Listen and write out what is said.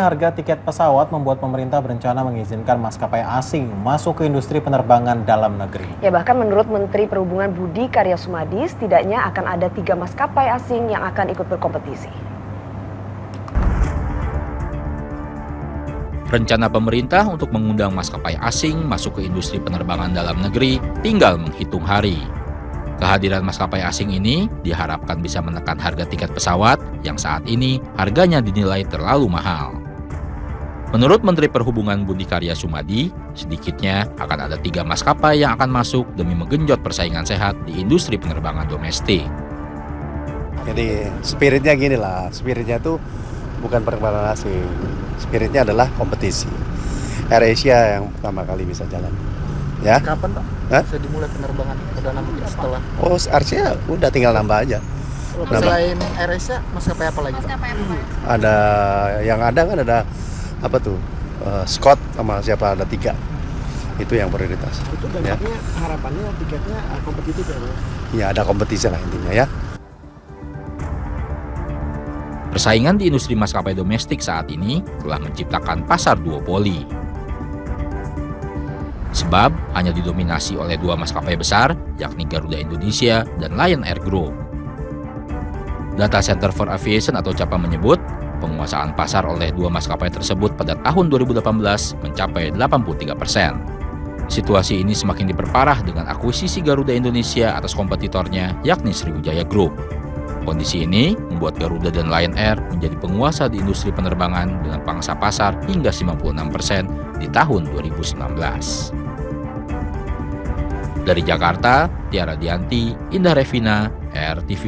Naiknya harga tiket pesawat membuat pemerintah berencana mengizinkan maskapai asing masuk ke industri penerbangan dalam negeri. Ya, bahkan menurut Menteri Perhubungan Budi Karya Sumadi, setidaknya akan ada 3 maskapai asing yang akan ikut berkompetisi. Rencana pemerintah untuk mengundang maskapai asing masuk ke industri penerbangan dalam negeri tinggal menghitung hari. Kehadiran maskapai asing ini diharapkan bisa menekan harga tiket pesawat yang saat ini harganya dinilai terlalu mahal. Menurut Menteri Perhubungan Budi Karya Sumadi, sedikitnya akan ada 3 maskapai yang akan masuk demi menggenjot persaingan sehat di industri penerbangan domestik. Jadi spiritnya gini lah, spiritnya tuh bukan penerbangan asing, spiritnya adalah kompetisi. AirAsia yang pertama kali bisa jalan. Ya. Kapan Pak? Hah? Bisa dimulai penerbangan perdana mungkin setelah? Oh, AirAsia udah tinggal nambah aja. Selain AirAsia, maskapai apa lagi Pak? Ada yang ada kan ada apa tuh? Scott sama siapa ada 3. Itu yang prioritas. Itu dampaknya harapannya tiketnya kompetitif ya Pak? Ya ada kompetisi lah intinya ya. Persaingan di industri maskapai domestik saat ini telah menciptakan pasar duopoli. Sebab hanya didominasi oleh 2 maskapai besar, yakni Garuda Indonesia dan Lion Air Group. Data Center for Aviation atau CAPA menyebut, penguasaan pasar oleh 2 maskapai tersebut pada tahun 2018 mencapai 83%. Situasi ini semakin diperparah dengan akuisisi Garuda Indonesia atas kompetitornya, yakni Sriwijaya Group. Kondisi ini membuat Garuda dan Lion Air menjadi penguasa di industri penerbangan dengan pangsa pasar hingga 96% di tahun 2019. Dari Jakarta, Tiara Dianti, Indah Revina, RTV.